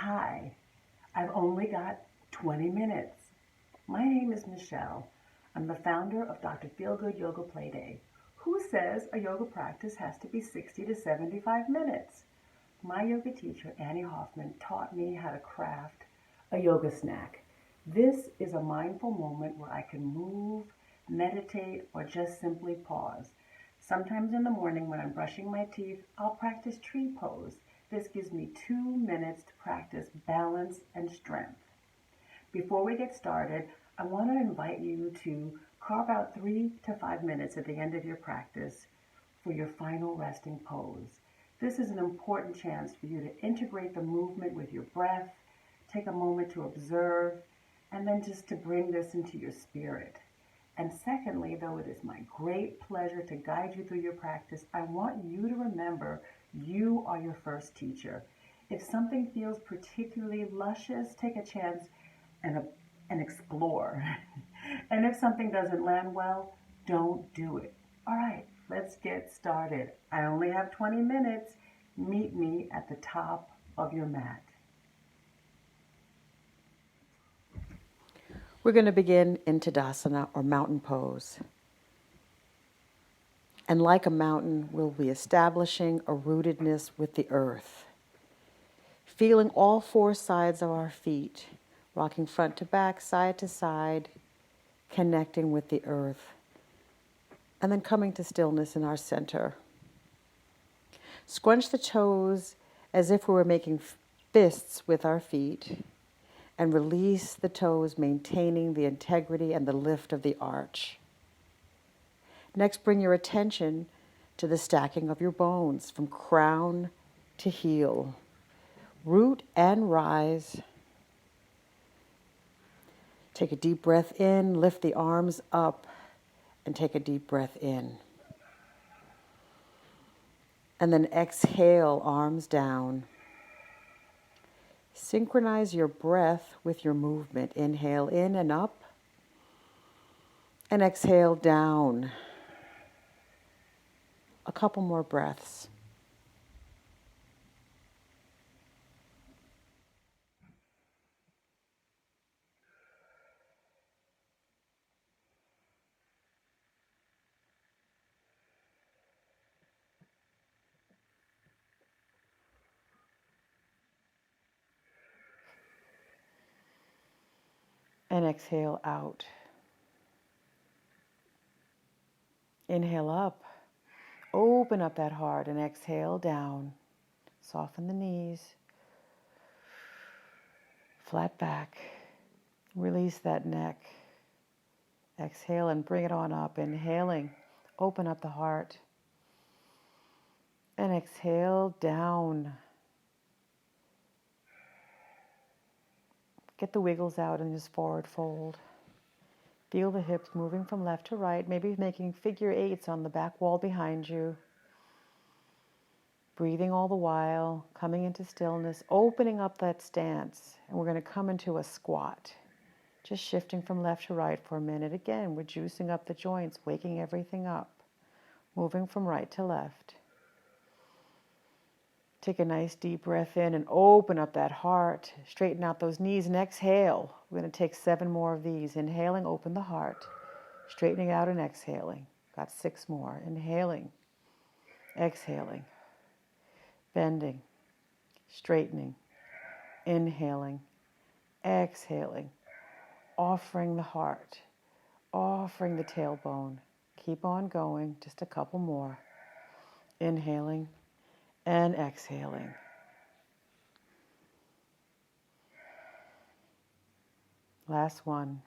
Hi, I've only got 20 minutes. My name is Michelle. I'm the founder of Dr. Feelgood Yoga Playday. Who says a yoga practice has to be 60 to 75 minutes? My yoga teacher, Annie Hoffman, taught me how to craft a yoga snack. This is a mindful moment where I can move, meditate, or just simply pause. Sometimes in the morning when I'm brushing my teeth, I'll practice tree pose. This gives me 2 minutes to practice balance and strength. Before we get started, I want to invite you to carve out 3 to 5 minutes at the end of your practice for your final resting pose. This is an important chance for you to integrate the movement with your breath, take a moment to observe, and then just to bring this into your spirit. And secondly, though it is my great pleasure to guide you through your practice, I want you to remember you are your first teacher. If something feels particularly luscious, take a chance and, and explore. And if something doesn't land well, don't do it. All right, let's get started. I only have 20 minutes. Meet me at the top of your mat. We're going to begin in Tadasana, or mountain pose. And like a mountain, we'll be establishing a rootedness with the earth. Feeling all four sides of our feet, rocking front to back, side to side, connecting with the earth. And then coming to stillness in our center. Scrunch the toes as if we were making fists with our feet. And release the toes, maintaining the integrity and the lift of the arch. Next, bring your attention to the stacking of your bones from crown to heel. Root and rise. Take a deep breath in, lift the arms up, and take a deep breath in. And then exhale, arms down. Synchronize your breath with your movement. Inhale in and up, and exhale down. A couple more breaths. And exhale out. Inhale up. Open up that heart and exhale down. Soften the knees. Flat back. Release that neck. Exhale and bring it on up. Inhaling. Open up the heart. And exhale down. Get the wiggles out and just forward fold. Feel the hips moving from left to right, maybe making figure eights on the back wall behind you. Breathing all the while, coming into stillness, opening up that stance. And we're going to come into a squat. Just shifting from left to right for a minute. Again, we're juicing up the joints, waking everything up. Moving from right to left. Take a nice deep breath in and open up that heart. Straighten out those knees and exhale. We're going to take 7 more of these. Inhaling, open the heart. Straightening out and exhaling. Got 6 more. Inhaling. Exhaling. Bending. Straightening. Inhaling. Exhaling. Offering the heart. Offering the tailbone. Keep on going. Just a couple more. Inhaling and exhaling. Last one.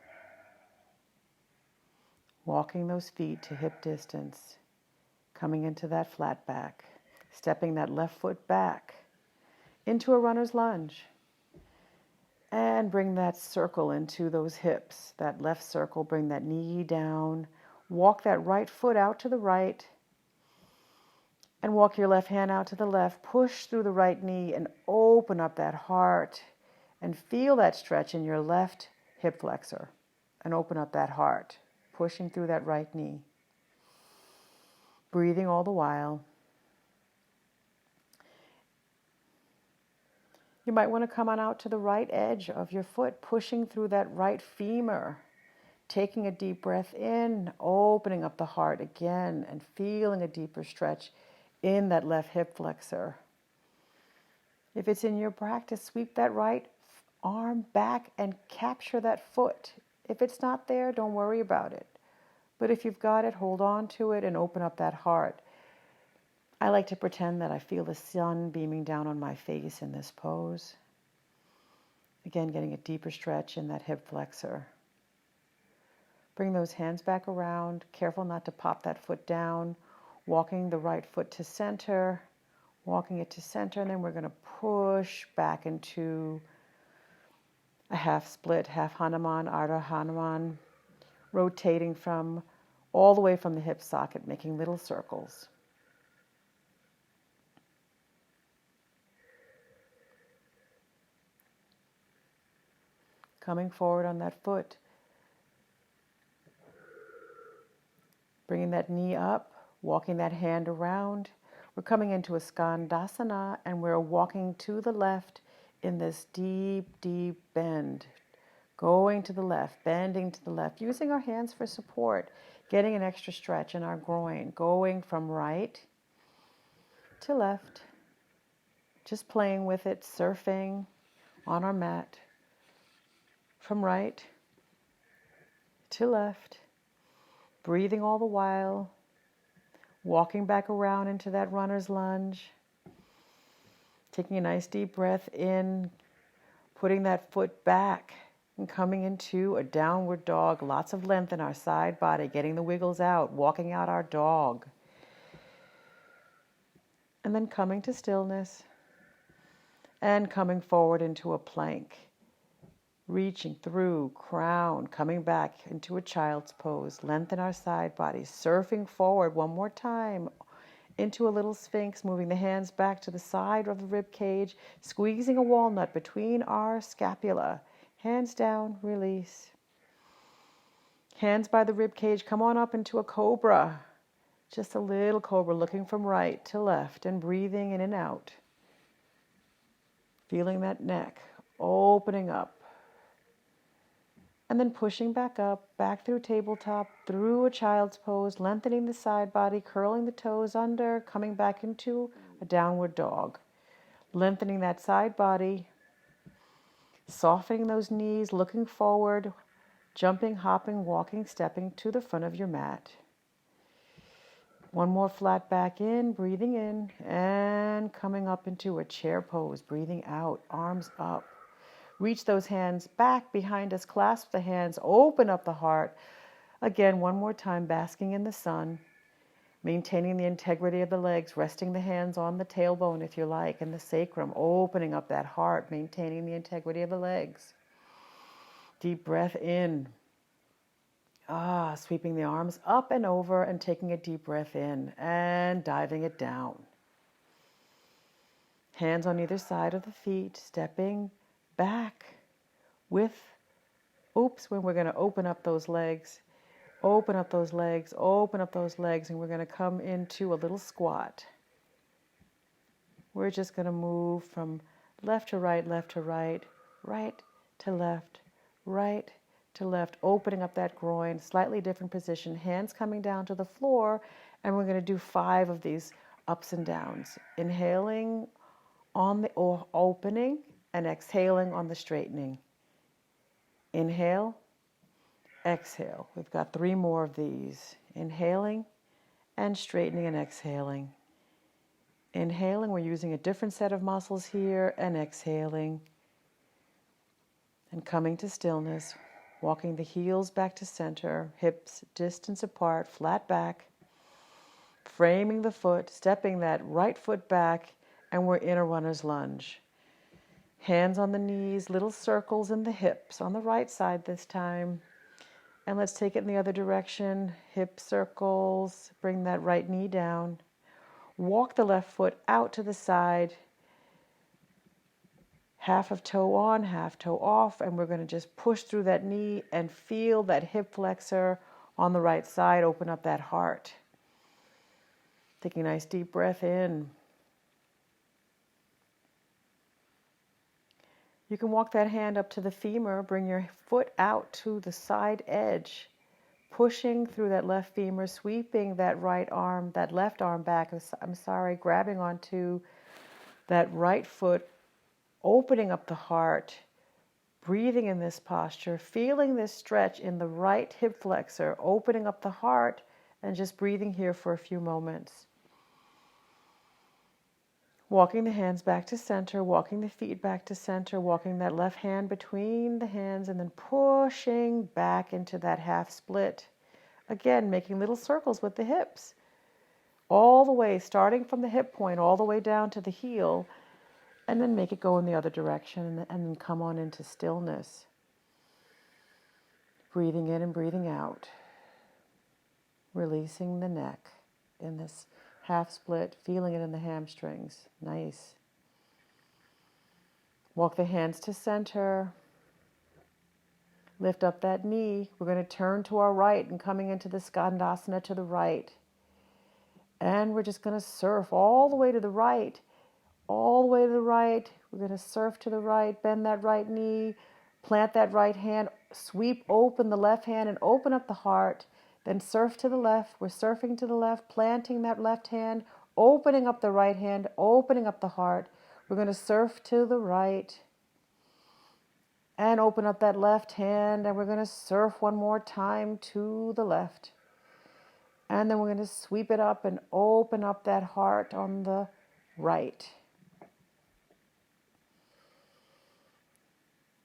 Walking those feet to hip distance. Coming into that flat back. Stepping that left foot back into a runner's lunge. And bring that circle into those hips. That left circle, bring that knee down. Walk that right foot out to the right. And walk your left hand out to the left. Push through the right knee and open up that heart. And feel that stretch in your left hip flexor. And open up that heart. Pushing through that right knee. Breathing all the while. You might want to come on out to the right edge of your foot, pushing through that right femur, taking a deep breath in, opening up the heart again, and feeling a deeper stretch in that left hip flexor. If it's in your practice, sweep that right arm back and capture that foot. If it's not there, don't worry about it. But if you've got it, hold on to it and open up that heart. I like to pretend that I feel the sun beaming down on my face in this pose. Again, getting a deeper stretch in that hip flexor. Bring those hands back around. Careful not to pop that foot down. Walking the right foot to center. Walking it to center. And then we're going to push back into a half split, half Hanuman, Ardha Hanuman. Rotating from all the way from the hip socket, making little circles. Coming forward on that foot. Bringing that knee up, walking that hand around. We're coming into a Skandasana and we're walking to the left in this deep, deep bend. Going to the left, bending to the left, using our hands for support, getting an extra stretch in our groin, going from right to left, just playing with it, surfing on our mat, from right to left, breathing all the while, walking back around into that runner's lunge, taking a nice deep breath in, putting that foot back and coming into a downward dog. Lots of length in our side body, getting the wiggles out, walking out our dog. And then coming to stillness and coming forward into a plank. Reaching through, crown, coming back into a child's pose. Lengthen our side body, surfing forward one more time into a little sphinx, moving the hands back to the side of the rib cage, squeezing a walnut between our scapula. Hands down, release. Hands by the rib cage, come on up into a cobra. Just a little cobra, looking from right to left and breathing in and out. Feeling that neck opening up. And then pushing back up, back through tabletop, through a child's pose, lengthening the side body, curling the toes under, coming back into a downward dog. Lengthening that side body, softening those knees, looking forward, jumping, hopping, walking, stepping to the front of your mat. One more flat back in, breathing in, and coming up into a chair pose, breathing out, arms up. Reach those hands back behind us, clasp the hands, open up the heart. Again, one more time, basking in the sun, maintaining the integrity of the legs, resting the hands on the tailbone if you like, and the sacrum, opening up that heart, maintaining the integrity of the legs. Deep breath in. Sweeping the arms up and over and taking a deep breath in and diving it down. Hands on either side of the feet, stepping back with, when we're going to open up those legs, open up those legs, open up those legs, and we're going to come into a little squat. We're just going to move from left to right, right to left, right to left, opening up that groin, slightly different position, hands coming down to the floor, and we're going to do 5 of these ups and downs. Inhaling on the opening and exhaling on the straightening. Inhale, exhale. We've got 3 more of these. Inhaling and straightening and exhaling. Inhaling, we're using a different set of muscles here, and exhaling. And coming to stillness, walking the heels back to center, hips distance apart, flat back, framing the foot, stepping that right foot back, and we're in a runner's lunge. Hands on the knees, little circles in the hips, on the right side this time. And let's take it in the other direction. Hip circles, bring that right knee down. Walk the left foot out to the side. Half of toe on, half toe off, and we're going to just push through that knee and feel that hip flexor on the right side, open up that heart. Taking a nice deep breath in. You can walk that hand up to the femur, bring your foot out to the side edge, pushing through that left femur, sweeping that left arm back, grabbing onto that right foot, opening up the heart, breathing in this posture, feeling this stretch in the right hip flexor, opening up the heart, and just breathing here for a few moments. Walking the hands back to center, walking the feet back to center, walking that left hand between the hands, and then pushing back into that half split. Again, making little circles with the hips. All the way, starting from the hip point, all the way down to the heel, and then make it go in the other direction, and then come on into stillness. Breathing in and breathing out. Releasing the neck in this half split, feeling it in the hamstrings. Nice. Walk the hands to center. Lift up that knee. We're going to turn to our right and coming into the Skandasana to the right. And we're just going to surf all the way to the right. All the way to the right. We're going to surf to the right, bend that right knee, plant that right hand, sweep open the left hand and open up the heart. Then surf to the left. We're surfing to the left, planting that left hand, opening up the right hand, opening up the heart. We're going to surf to the right and open up that left hand, and we're going to surf one more time to the left. And then we're going to sweep it up and open up that heart on the right.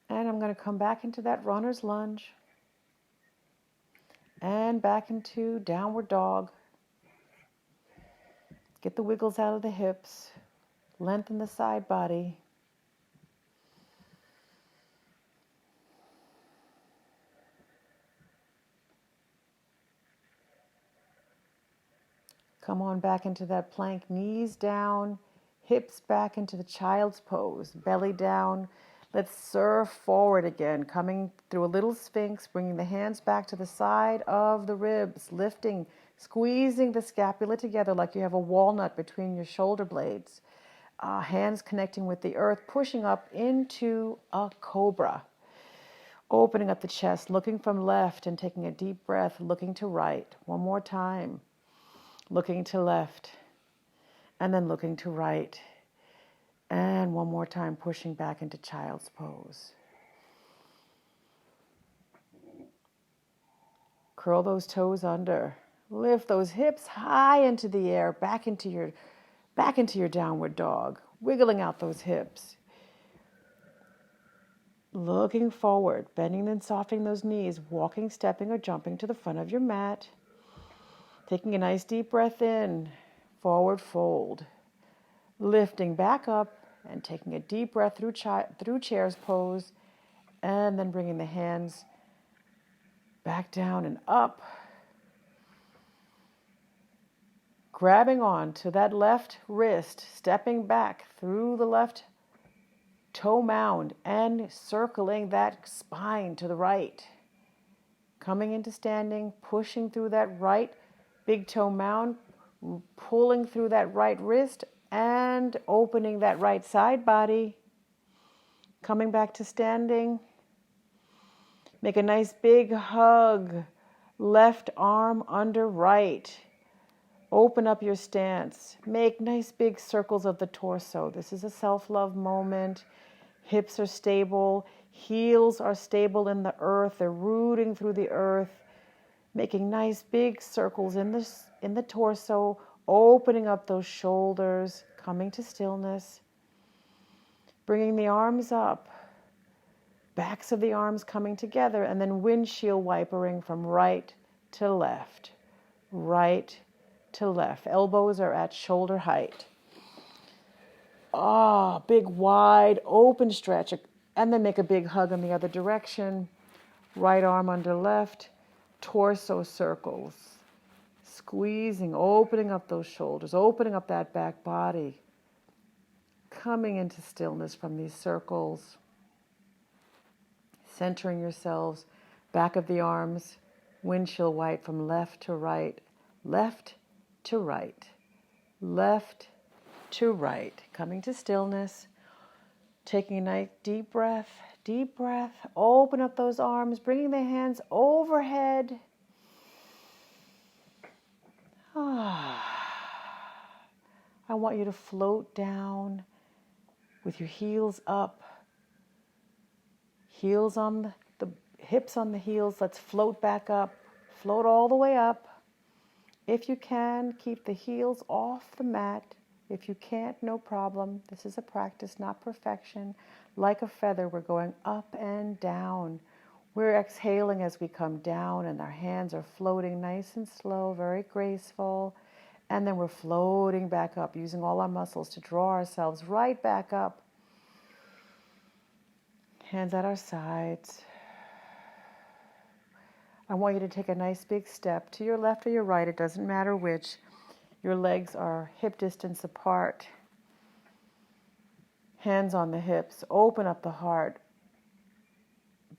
And I'm going to come back into that runner's lunge. And back into downward dog. Get the wiggles out of the hips. Lengthen the side body. Come on back into that plank. Knees down. Hips back into the child's pose. Belly down. Let's surf forward again, coming through a little sphinx, bringing the hands back to the side of the ribs, lifting, squeezing the scapula together like you have a walnut between your shoulder blades. Hands connecting with the earth, pushing up into a cobra. Opening up the chest, looking from left and taking a deep breath, looking to right. One more time. Looking to left and then looking to right. And one more time, pushing back into child's pose. Curl those toes under. Lift those hips high into the air, back into your downward dog. Wiggling out those hips. Looking forward, bending and softening those knees, walking, stepping, or jumping to the front of your mat. Taking a nice deep breath in, forward fold. Lifting back up and taking a deep breath through chair's pose, and then bringing the hands back down and up. Grabbing on to that left wrist, stepping back through the left toe mound and circling that spine to the right. Coming into standing, pushing through that right big toe mound, pulling through that right wrist and opening that right side body. Coming back to standing. Make a nice big hug. Left arm under right. Open up your stance. Make nice big circles of the torso. This is a self-love moment. Hips are stable. Heels are stable in the earth. They're rooting through the earth. Making nice big circles in the torso. Opening up those shoulders. Coming to stillness. Bringing the arms up. Backs of the arms coming together. And then windshield wipering from right to left. Right to left. Elbows are at shoulder height. Big wide open stretch. And then make a big hug in the other direction. Right arm under left. Torso circles. Squeezing, opening up those shoulders, opening up that back body. Coming into stillness from these circles. Centering yourselves. Back of the arms. Windshield wipe from left to right. Left to right. Left to right. Coming to stillness. Taking a nice deep breath, deep breath. Open up those arms, bringing the hands overhead. I want you to float down with your heels up. Heels on the hips on the heels. Let's float back up. Float all the way up. If you can, keep the heels off the mat. If you can't, no problem. This is a practice, not perfection. Like a feather, we're going up and down. We're exhaling as we come down, and our hands are floating nice and slow, very graceful. And then we're floating back up, using all our muscles to draw ourselves right back up. Hands at our sides. I want you to take a nice big step to your left or your right. It doesn't matter which. Your legs are hip distance apart. Hands on the hips. Open up the heart.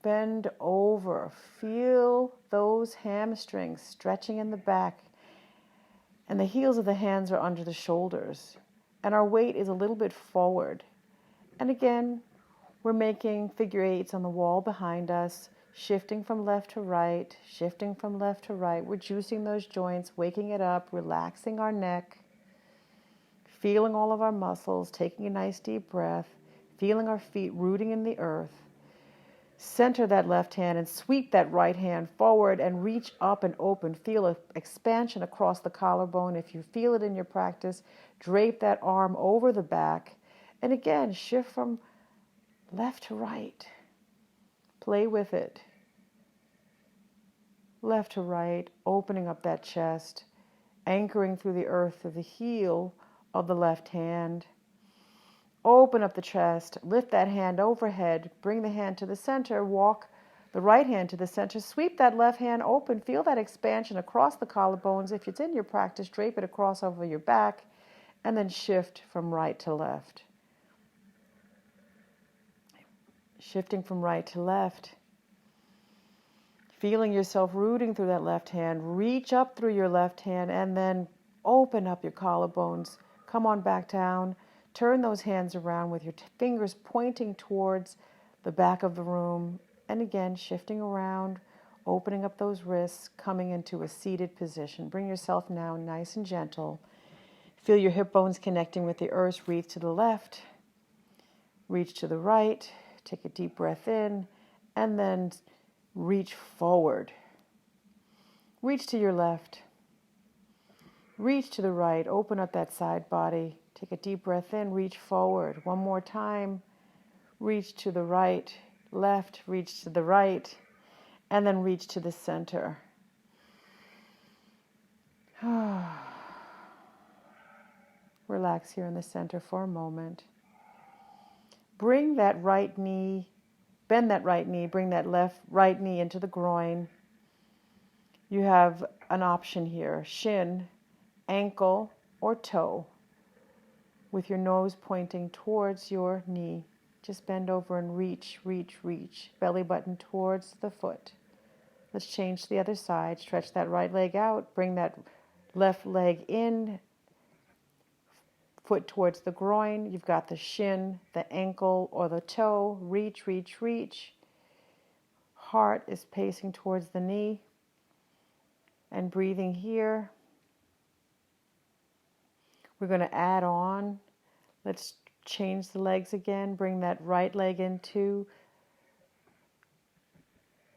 Bend over. Feel those hamstrings stretching in the back. And the heels of the hands are under the shoulders. And our weight is a little bit forward. And again, we're making figure eights on the wall behind us, shifting from left to right, shifting from left to right. We're juicing those joints, waking it up, relaxing our neck, feeling all of our muscles, taking a nice deep breath, feeling our feet rooting in the earth. Center that left hand and sweep that right hand forward and reach up and open. Feel an expansion across the collarbone. If you feel it in your practice, drape that arm over the back. And again, shift from left to right. Play with it. Left to right, opening up that chest, anchoring through the earth to the heel of the left hand. Open up the chest, lift that hand overhead, bring the hand to the center, walk the right hand to the center, sweep that left hand open, feel that expansion across the collarbones. If it's in your practice, drape it across over your back, and then shift from right to left. Shifting from right to left. Feeling yourself rooting through that left hand. Reach up through your left hand and then open up your collarbones. Come on back down. Turn those hands around with your fingers pointing towards the back of the room. And again, shifting around, opening up those wrists, coming into a seated position. Bring yourself now nice and gentle. Feel your hip bones connecting with the earth. Reach to the left, reach to the right. Take a deep breath in, and then reach forward. Reach to your left. Reach to the right. Open up that side body. Take a deep breath in. Reach forward. One more time. Reach to the right. Left. Reach to the right. And then reach to the center. Relax here in the center for a moment. Bring that right knee, bend that right knee, bring that right knee into the groin. You have an option here, shin, ankle, or toe, with your nose pointing towards your knee. Just bend over and reach, reach, reach. Belly button towards the foot. Let's change to the other side. Stretch that right leg out. Bring that left leg in. Foot towards the groin. You've got the shin, the ankle, or the toe. Reach, reach, reach. Heart is pacing towards the knee. And breathing here. We're going to add on. Let's change the legs again. Bring that right leg into.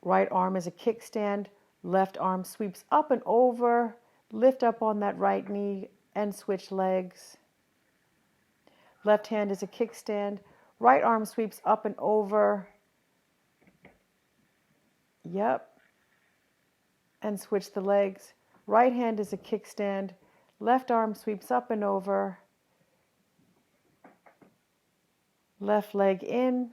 Right arm is a kickstand. Left arm sweeps up and over. Lift up on that right knee and switch legs. Left hand is a kickstand. Right arm sweeps up and over. Yep. And switch the legs. Right hand is a kickstand. Left arm sweeps up and over. Left leg in.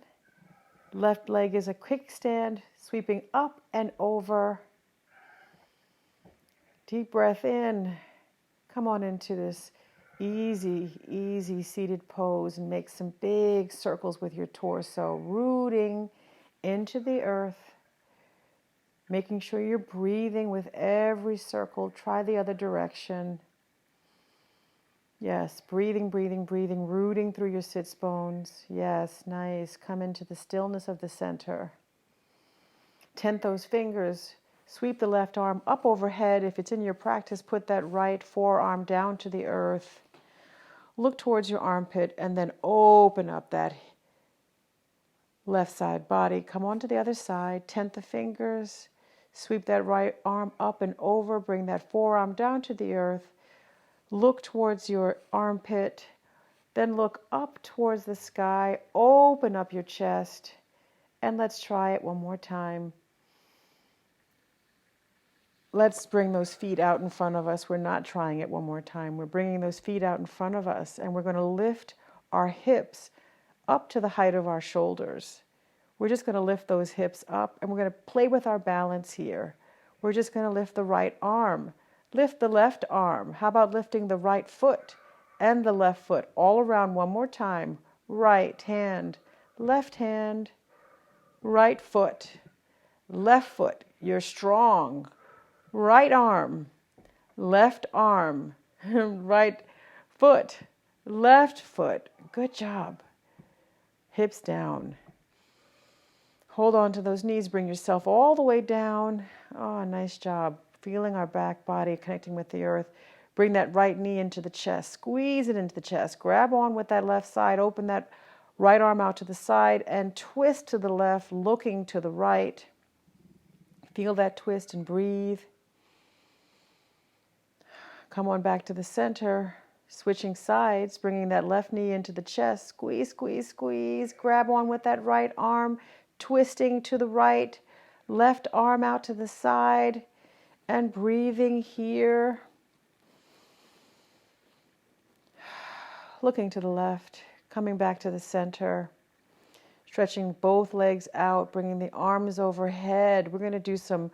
Left leg is a kickstand, sweeping up and over. Deep breath in. Come on into this easy, easy seated pose and make some big circles with your torso, rooting into the earth, making sure you're breathing with every circle. Try the other direction. Yes, breathing, breathing, breathing, rooting through your sits bones. Yes, nice. Come into the stillness of the center. Tent those fingers. Sweep the left arm up overhead. If it's in your practice, put that right forearm down to the earth. Look towards your armpit and then open up that left side body. Come on to the other side. Tent the fingers. Sweep that right arm up and over. Bring that forearm down to the earth. Look towards your armpit. Then look up towards the sky. Open up your chest. And let's try it one more time. Let's bring those feet out in front of us. We're not trying it one more time. We're bringing those feet out in front of us, and we're going to lift our hips up to the height of our shoulders. We're just going to lift those hips up, and we're going to play with our balance here. We're just going to lift the right arm. Lift the left arm. How about lifting the right foot and the left foot all around one more time? Right hand, right foot, left foot. You're strong. Right arm, right foot, left foot. Good job. Hips down. Hold on to those knees. Bring yourself all the way down. Oh, nice job. Feeling our back body connecting with the earth. Bring that right knee into the chest. Squeeze it into the chest. Grab on with that left side. Open that right arm out to the side and twist to the left, looking to the right. Feel that twist and breathe. Come on back to the center, switching sides, bringing that left knee into the chest. Squeeze, squeeze, squeeze. Grab on with that right arm, twisting to the right, left arm out to the side, and breathing here. Looking to the left, coming back to the center, stretching both legs out, bringing the arms overhead. We're going to do some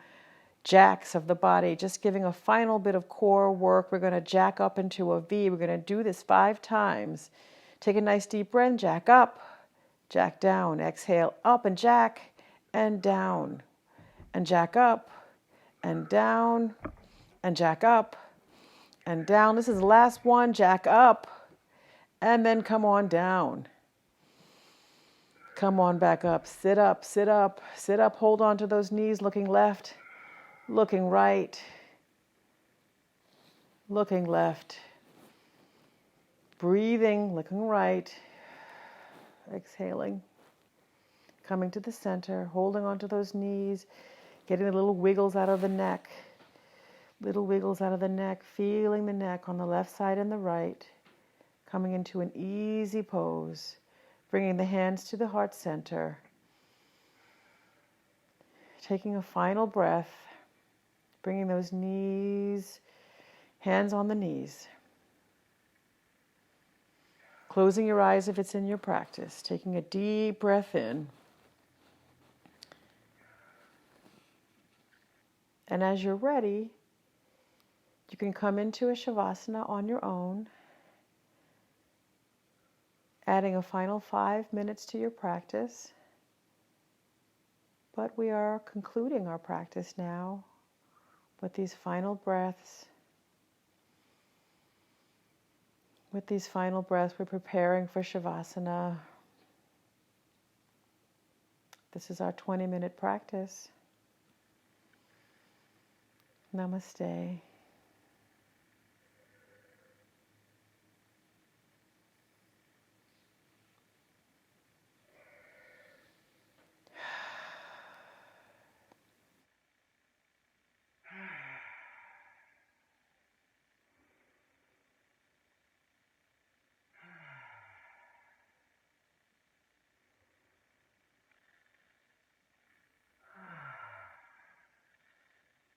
jacks of the body, just giving a final bit of core work. We're going to jack up into a V. We're going to do this 5 times. Take a nice deep breath, jack up, jack down. Exhale, up and jack down. And jack up and down and jack up and down. This is the last one. Jack up and then come on down. Come on back up. Sit up, sit up, sit up. Hold on to those knees, looking left. Looking right, looking left, breathing, looking right, exhaling, coming to the center, holding onto those knees, getting the little wiggles out of the neck, feeling the neck on the left side and the right, coming into an easy pose, bringing the hands to the heart center, taking a final breath. Bringing those knees, hands on the knees. Closing your eyes if it's in your practice. Taking a deep breath in. And as you're ready, you can come into a Shavasana on your own, adding a final 5 minutes to your practice. But we are concluding our practice now with these final breaths. With these final breaths, we're preparing for Shavasana. This is our 20-minute practice. Namaste.